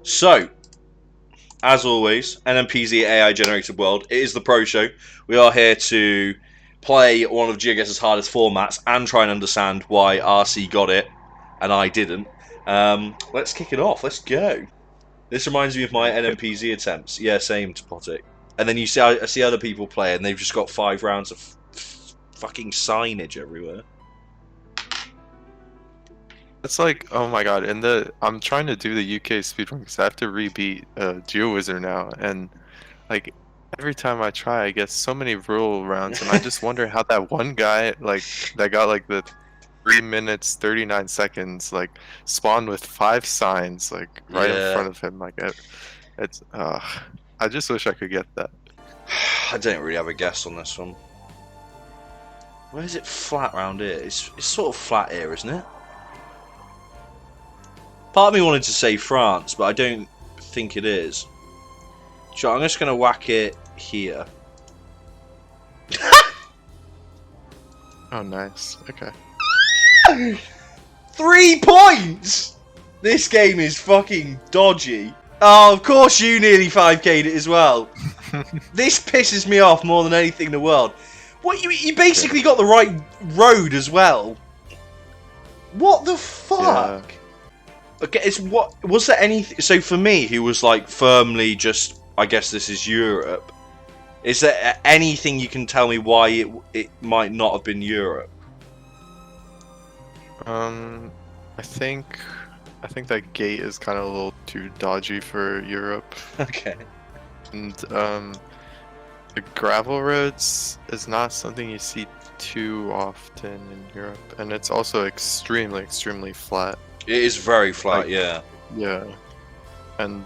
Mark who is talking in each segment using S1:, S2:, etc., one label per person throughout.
S1: So, as always, NMPZ AI Generated World. It is the Pro Show. We are here to play one of GeoGuessr's hardest formats and try and understand why RC got it and I didn't. Let's kick it off. Let's go. This reminds me of my NMPZ attempts. Yeah, same, Topotic. And then I see other people play and they've just got 5 rounds of fucking signage everywhere.
S2: It's like, oh my god, I'm trying to do the UK speedrun because I have to rebeat GeoWizard now, and like every time I try I get so many rule rounds, and I just wonder how that one guy that got like the 3 minutes 39 seconds spawned with 5 signs right in front of him. It's I just wish I could get that.
S1: I don't really have a guess on this one. Where is it flat round here? It's sort of flat here, isn't it? Part of me wanted to say France, but I don't think it is. So I'm just going to whack it here.
S2: Oh, nice. Okay.
S1: 3 points! This game is fucking dodgy. Oh, of course you nearly 5k'd it as well. This pisses me off more than anything in the world. What, you basically got the right road as well. What the fuck? Yeah. Okay, was there anything? So for me, who was like firmly just, I guess this is Europe. Is there anything you can tell me why it might not have been Europe?
S2: I think that gate is kind of a little too dodgy for Europe.
S1: Okay.
S2: And the gravel roads is not something you see too often in Europe, and it's also extremely flat.
S1: It is very flat, yeah.
S2: Yeah. And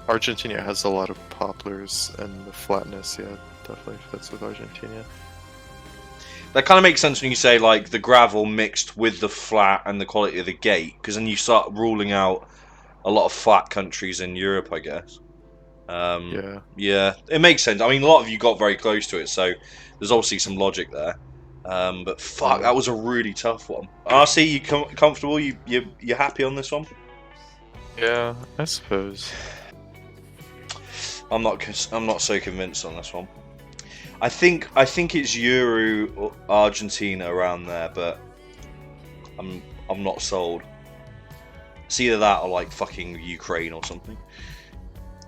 S2: Argentina has a lot of poplars, and the flatness, yeah, definitely fits with Argentina.
S1: That kind of makes sense when you say, like, the gravel mixed with the flat and the quality of the gate, because then you start ruling out a lot of flat countries in Europe, I guess.
S2: Yeah.
S1: Yeah, it makes sense. I mean, a lot of you got very close to it, so there's obviously some logic there. But fuck, that was a really tough one. RC, you comfortable? You happy on this one?
S2: Yeah, I suppose.
S1: I'm not so convinced on this one. I think it's Euro or Argentina around there, but I'm not sold. It's either that or like fucking Ukraine or something.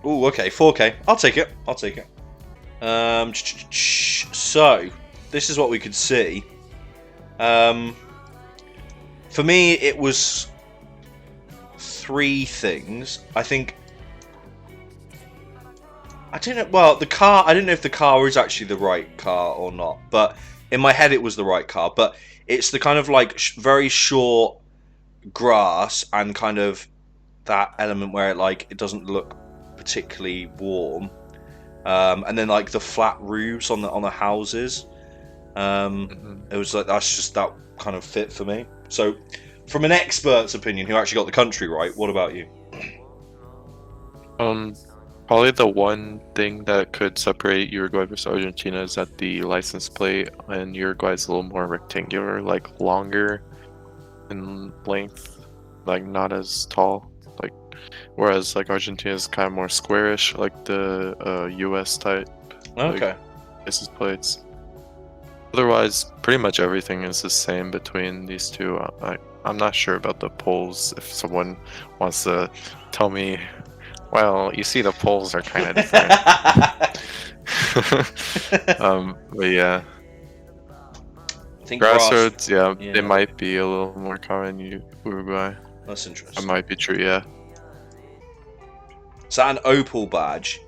S1: Ooh, okay, 4K. I'll take it. So this is what we could see. For me, it was 3 things. I think. I don't know. Well, the car. I don't know if the car is actually the right car or not. But in my head, it was the right car. But it's the kind of like very short grass and kind of that element where it doesn't look particularly warm. And then like the flat roofs on the houses. It was like that kind of fit for me. So, from an expert's opinion, who actually got the country right, what about you?
S2: Probably the one thing that could separate Uruguay versus Argentina is that the license plate in Uruguay is a little more rectangular, like longer in length, like not as tall. Like, whereas like Argentina is kind of more squarish, like the US type.
S1: Okay.
S2: License plates. Otherwise, pretty much everything is the same between these two. I'm not sure about the polls. If someone wants to tell me, well, you see, the polls are kind of different. But yeah,
S1: I think
S2: grassroots, yeah, they might be a little more common in Uruguay.
S1: That's interesting.
S2: That might be true, yeah.
S1: Is that an opal badge?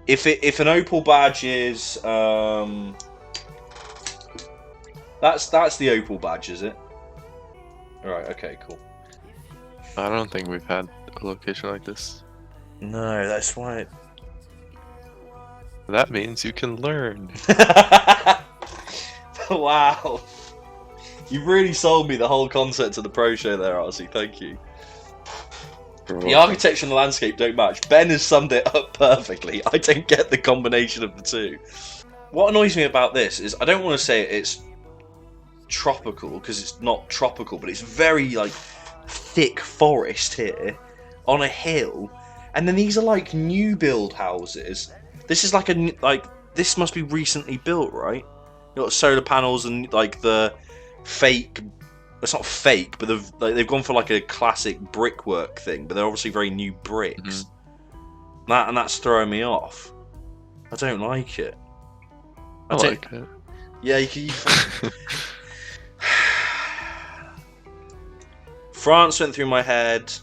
S1: If an opal badge is that's the opal badge, is it? Alright, okay, cool.
S2: I don't think we've had a location like this.
S1: No, that's why.
S2: That means you can learn.
S1: Wow. You've really sold me the whole concept of the Pro Show there, RC. Thank you. The architecture and the landscape don't match. Ben has summed it up perfectly. I don't get the combination of the two. What annoys me about this is I don't want to say it's tropical because it's not tropical, but it's very like thick forest here on a hill, And then these are like new build houses. This is like this must be recently built, right? You got solar panels and like the fake. It's not fake, but they've gone for like a classic brickwork thing. But they're obviously very new bricks. That's throwing me off. I don't like it.
S2: I like it.
S1: Yeah, France went through my head.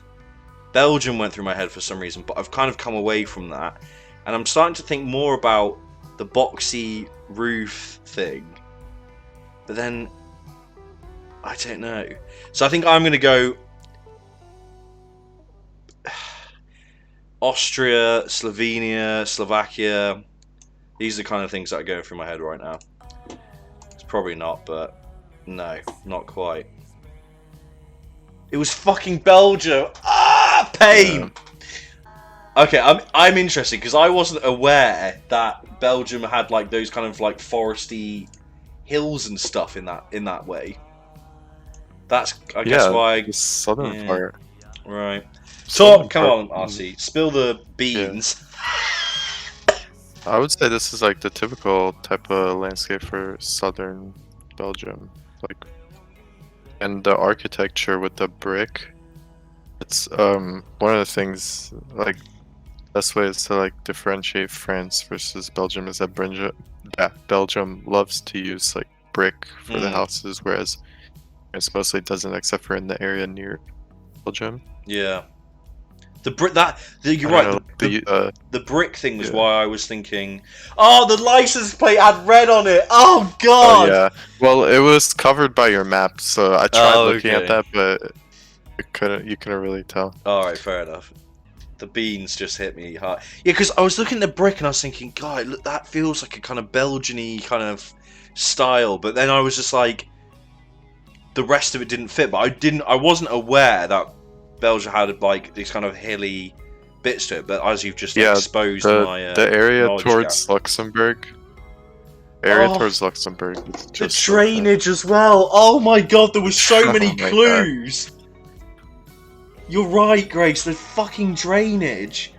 S1: Belgium went through my head for some reason, but I've kind of come away from that. And I'm starting to think more about the boxy roof thing. But then, I don't know. So I think I'm going to go Austria, Slovenia, Slovakia. These are the kind of things that are going through my head right now. It's probably not, but no, not quite. It was fucking Belgium. Ah, pain. Yeah. Okay, I'm interested because I wasn't aware that Belgium had like those kind of like foresty hills and stuff in that way. That's I guess why
S2: the southern part.
S1: Right. So come on, RC, spill the beans.
S2: Yeah. I would say this is like the typical type of landscape for southern Belgium, like. And the architecture with the brick, it's one of the things, like, best ways to like differentiate France versus Belgium is that Belgium loves to use like brick for the houses, whereas it mostly doesn't, except for in the area near Belgium.
S1: Yeah, you're right. The brick thing was why I was thinking. Oh, the license plate had red on it. Oh god.
S2: Oh, yeah. Well, it was covered by your map, so I tried looking at that, but you couldn't really tell.
S1: All right, fair enough. The beans just hit me hard. Yeah, because I was looking at the brick and I was thinking, God, look, that feels like a kind of Belgian-y kind of style. But then I was just like, the rest of it didn't fit. But I wasn't aware that Belgium had like these kind of hilly bits to it, but as you've just exposed
S2: the area towards Luxembourg. Towards Luxembourg.
S1: The drainage as well. Oh my god, there were so many clues. God. You're right, Grace. The fucking drainage.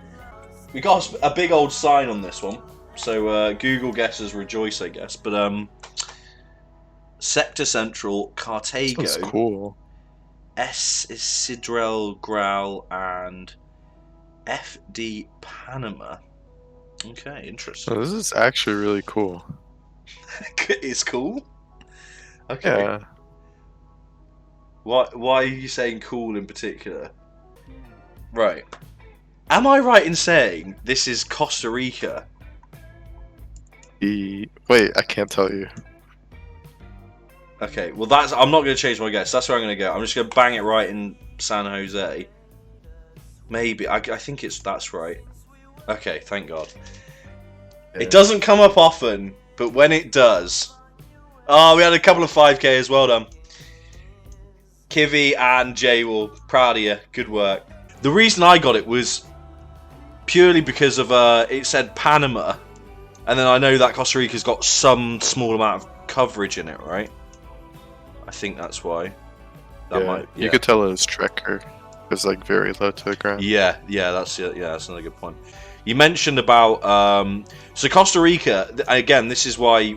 S1: We got a big old sign on this one, so Google guesses rejoice, I guess. But Sector Central, Cartago.
S2: That's cool.
S1: S is Sidrel Grau and FD Panama. Okay, interesting.
S2: Oh, this is actually really cool.
S1: It's cool? Okay.
S2: Yeah.
S1: Why are you saying cool in particular? Right. Am I right in saying this is Costa Rica?
S2: Wait, I can't tell you.
S1: Okay, well I'm not going to change my guess. That's where I'm going to go. I'm just going to bang it right in San Jose. Maybe. I think that's right. Okay, thank God. Yeah. It doesn't come up often, but when it does... Oh, we had a couple of 5k as well done. Kivy and Jay will proud of you. Good work. The reason I got it was purely because of it said Panama, and then I know that Costa Rica's got some small amount of coverage in it, right? I think that's why.
S2: You could tell it was Trekker. It was like very low to the ground.
S1: Yeah, that's another good point. You mentioned about so Costa Rica again. This is why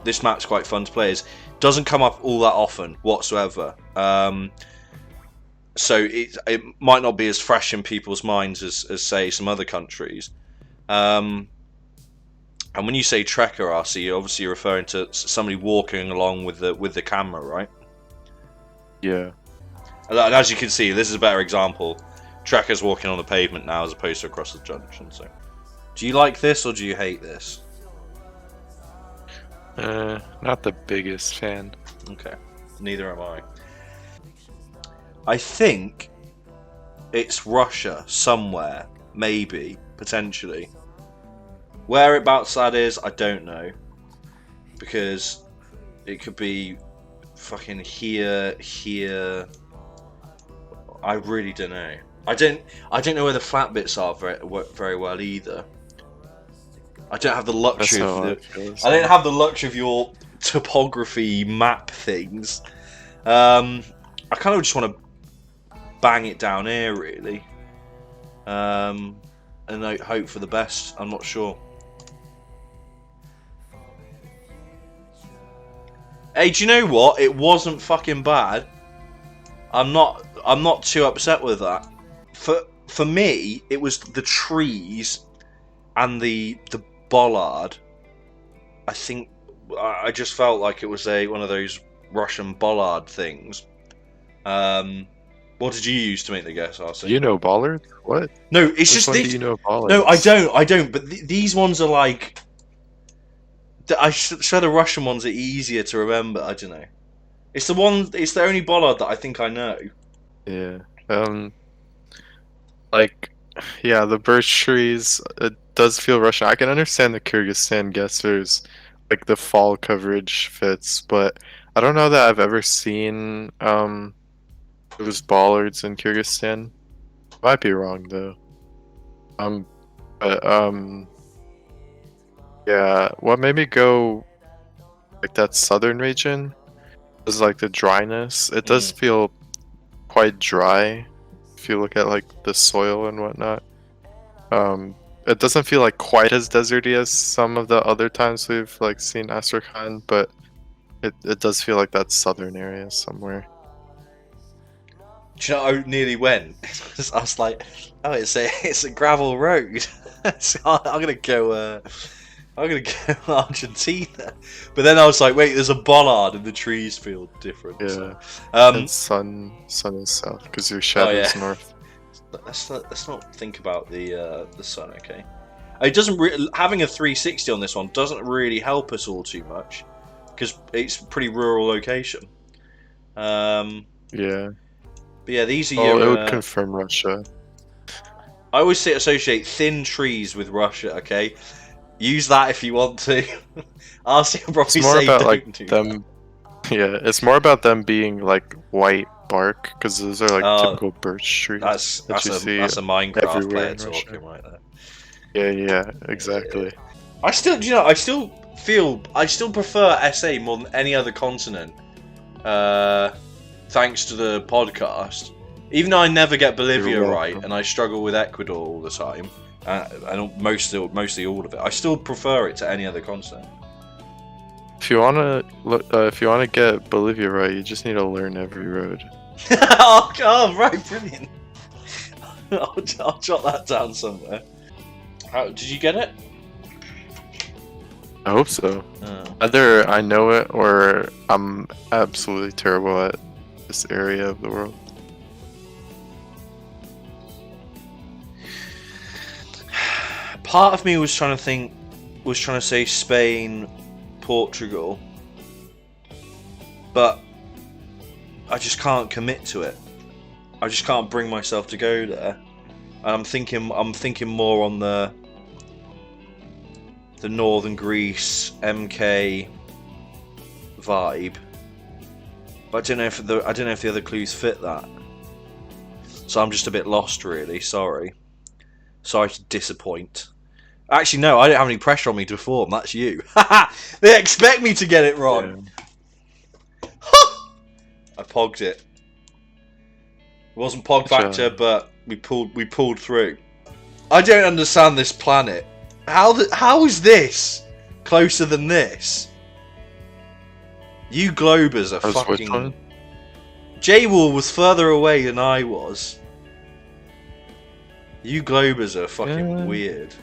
S1: this map's quite fun to play. Is doesn't come up all that often whatsoever. So it might not be as fresh in people's minds as say some other countries. And when you say trekker, RC, obviously you're referring to somebody walking along with the camera, right?
S2: Yeah.
S1: And as you can see, this is a better example. Trekker's walking on the pavement now as opposed to across the junction. So, do you like this or do you hate this?
S2: Not the biggest fan.
S1: Okay, neither am I. I think it's Russia somewhere, maybe, potentially. Whereabouts that is, I don't know. Because it could be fucking here. I really don't know. I don't know where the flat bits are very well either. I don't have the luxury I don't have the luxury of your topography map things. I kind of just want to bang it down here, really. and I hope for the best. I'm not sure. Hey, do you know what? It wasn't fucking bad. I'm not too upset with that. For me, it was the trees and the bollard. I think I just felt like it was one of those Russian bollard things. What did you use to make the guess, RC?
S2: You know Ballard? What?
S1: No, it's
S2: Which
S1: just
S2: one
S1: these.
S2: do you know Ballard?
S1: No, I don't. But these ones are like. I swear the Russian ones are easier to remember. I don't know. It's the one. It's the only bollard that I think I know.
S2: Yeah. Like, yeah, the birch trees. It does feel Russian. I can understand the Kyrgyzstan guessers, like the fall coverage fits, but I don't know that I've ever seen those bollards in Kyrgyzstan. Might be wrong though. But yeah. What made me go like that southern region is like the dryness. It does feel quite dry if you look at like the soil and whatnot. It doesn't feel like quite as deserty as some of the other times we've like seen Astrakhan, but it does feel like that southern area somewhere.
S1: Do you know, I nearly went. I was like, oh, it's a gravel road. So I'm gonna go Argentina. But then I was like, wait, there's a bollard and the trees feel different.
S2: Yeah.
S1: So.
S2: And sun is south because your shadow's north.
S1: Let's not think about the sun, okay? It doesn't having a 360 on this one doesn't really help us all too much because it's a pretty rural location.
S2: Yeah.
S1: But yeah, these are
S2: Oh,
S1: your.
S2: it would confirm Russia.
S1: I always associate thin trees with Russia. Okay, use that if you want to. RC will probably
S2: It's more
S1: say
S2: about
S1: don't
S2: like
S1: do
S2: them. Yeah, it's more about them being like white bark because those are like typical birch trees.
S1: That's
S2: you
S1: a
S2: see
S1: Minecraft
S2: everywhere
S1: player
S2: in
S1: talking
S2: Russia.
S1: right there.
S2: Yeah, exactly.
S1: I still prefer SA more than any other continent. Thanks to the podcast. Even though I never get Bolivia right, and I struggle with Ecuador all the time, and mostly all of it, I still prefer it to any other continent.
S2: If you wanna get Bolivia right, you just need to learn every road.
S1: oh, right, brilliant. I'll jot that down somewhere. Did you get it?
S2: I hope so.
S1: Oh.
S2: Either I know it or I'm absolutely terrible at this area of the world.
S1: Part of me was trying to say Spain, Portugal, but I just can't commit to it. I just can't bring myself to go there. I'm thinking more on the northern Greece MK vibe, but I don't know if the other clues fit that. So I'm just a bit lost, really. Sorry to disappoint. Actually, no, I don't have any pressure on me to perform. That's you. They expect me to get it wrong. Yeah. I pogged it. It wasn't Pog Factor, but we pulled through. I don't understand this planet. How is this closer than this? You Globers are fucking. J-Wall was further away than I was. You Globers are fucking weird.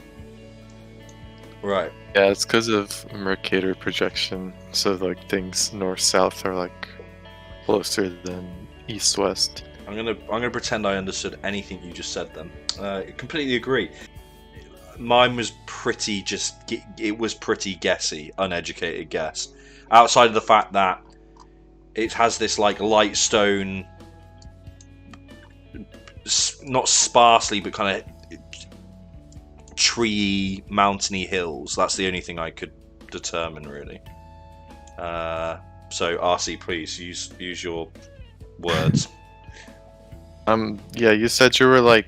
S1: Right.
S2: Yeah, it's because of Mercator projection. So like things north-south are like closer than east-west.
S1: I'm gonna pretend I understood anything you just said then. I completely agree. Mine was pretty pretty guessy, uneducated guess. Outside of the fact that it has this like light stone, not sparsely, but kind of tree, mountainy hills. That's the only thing I could determine, really. So RC, please use your words.
S2: Yeah, you said you were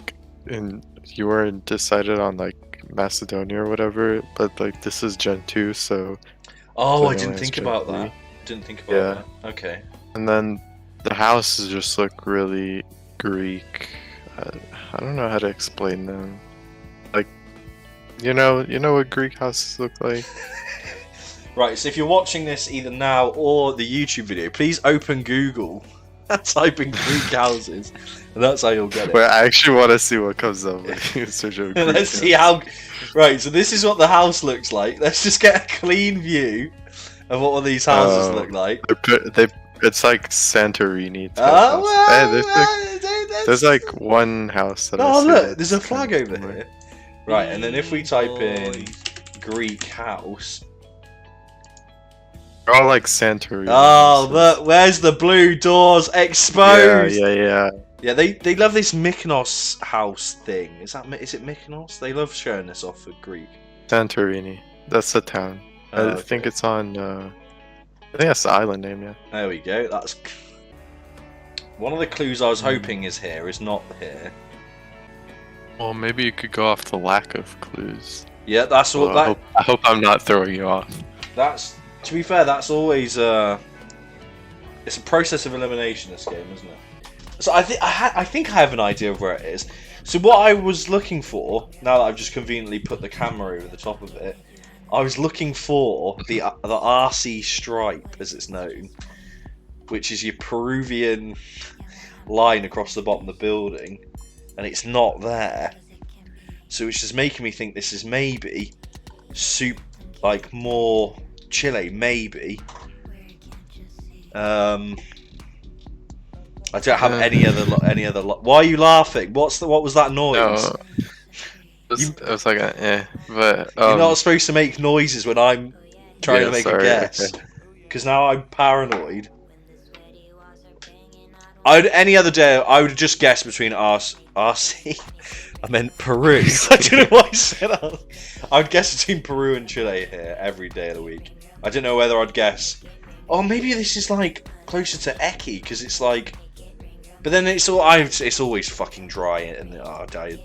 S2: you weren't decided on like Macedonia or whatever, but like this is Gen 2, so.
S1: Oh, I didn't think about that. Didn't think about that. Okay.
S2: And then the houses just look really Greek. I don't know how to explain them. Like You know what Greek houses look like.
S1: Right, so if you're watching this either now or the YouTube video, please open Google and type in Greek houses, and that's how you'll get it.
S2: Wait, I actually want to see what comes up when you search up Greek
S1: Let's see how. Right, so this is what the house looks like. Let's just get a clean view of what all these houses
S2: Oh.
S1: look like.
S2: It's like Santorini. type
S1: Oh,
S2: house.
S1: well,
S2: There's like one house that I
S1: Oh
S2: see
S1: look,
S2: that's
S1: there's a
S2: kind
S1: flag
S2: of
S1: over
S2: similar.
S1: here. Right, and then if we type in Greek house.
S2: They're all like Santorini.
S1: Oh,
S2: houses.
S1: look, where's the blue doors exposed?
S2: Yeah.
S1: Yeah, they love this Mykonos house thing. Is it Mykonos? They love showing this off for Greek.
S2: Santorini. That's the town.
S1: Oh,
S2: I think
S1: okay.
S2: it's on. I think that's the island name. Yeah.
S1: There we go. That's one of the clues I was hoping is here. Is not here.
S2: Well, maybe you could go off the lack of clues.
S1: Yeah, that's what
S2: Well, I hope I'm not throwing you off.
S1: That's. To be fair, that's always it's a process of elimination. This game, isn't it? So I think I have an idea of where it is. So what I was looking for, now that I've just conveniently put the camera over the top of it, I was looking for the RC stripe, as it's known, which is your Peruvian line across the bottom of the building, and it's not there. So it's just making me think this is maybe like more Chile, maybe. I don't have any other. Why are you laughing? What was that noise?
S2: No, it was like but
S1: You're not supposed to make noises when I'm trying to make
S2: sorry,
S1: a guess.
S2: okay.
S1: Because now I'm paranoid. Any other day, I would just guess between RC. I meant Peru. I don't know why I said that. I would guess between Peru and Chile here every day of the week. I don't know whether I'd guess. Oh, maybe this is like closer to Eki because it's like. But then it's always fucking dry and okay.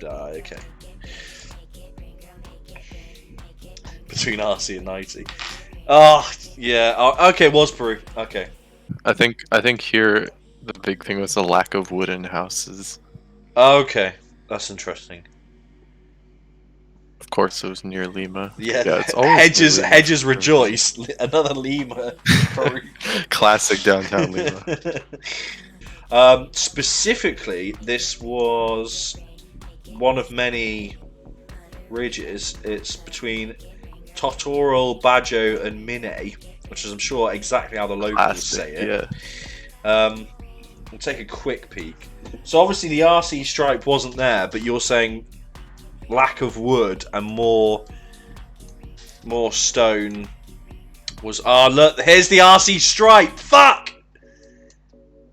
S1: Between RC and 90. Oh yeah. Oh, okay, it was Peru. Okay.
S2: I think here the big thing was the lack of wooden houses.
S1: Okay, that's interesting.
S2: Of course, it was near Lima.
S1: Yeah,
S2: it's always near Lima.
S1: hedges rejoice. Another Lima. Peru.
S2: Classic downtown Lima.
S1: Specifically, this was one of many ridges. It's between Totoral, Bajo, and Mine, which is, I'm sure, exactly how the locals say it.
S2: Yeah.
S1: We'll take a quick peek. So obviously the RC stripe wasn't there, but you're saying lack of wood and more stone was. Ah, look, here's the RC stripe. Fuck.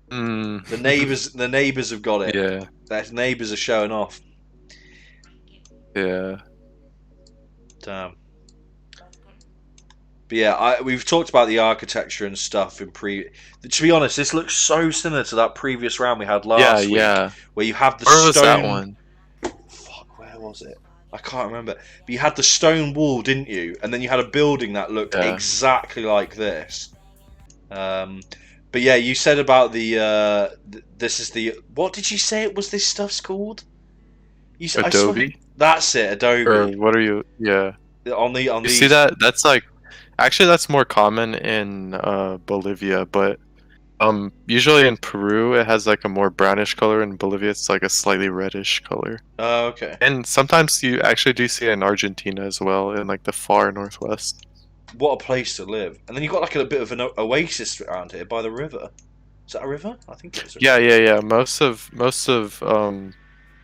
S1: The neighbors have got it.
S2: Yeah.
S1: Their neighbors are showing off.
S2: Yeah.
S1: Damn. But yeah, we've talked about the architecture and stuff in To be honest, this looks so similar to that previous round we had last week.
S2: Yeah.
S1: Where you have the
S2: Where was
S1: stone.
S2: that one?
S1: Fuck, where was it? I can't remember. But you had the stone wall, didn't you? And then you had a building that looked exactly like this. But yeah, you said about this is the. What did you say it was? This stuff's called. You said
S2: Adobe.
S1: That's it, Adobe.
S2: Or what are you? Yeah.
S1: On the.
S2: You see that? That's like. Actually, that's more common in Bolivia, but usually in Peru it has like a more brownish color. In Bolivia, it's like a slightly reddish color.
S1: Oh, okay.
S2: And sometimes you actually do see it in Argentina as well, in like the far northwest.
S1: What a place to live! And then you've got like a bit of an oasis around here by the river. Is that a river? I think it's a river.
S2: Yeah. Most of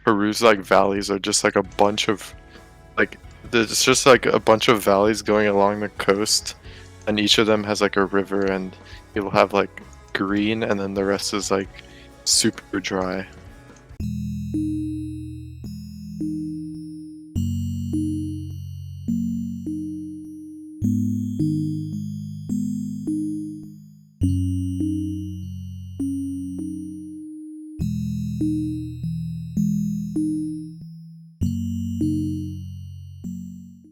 S2: Peru's like valleys are just like a bunch of like. There's just like a bunch of valleys going along the coast, and each of them has like a river, and you'll have like green, and then the rest is like super dry.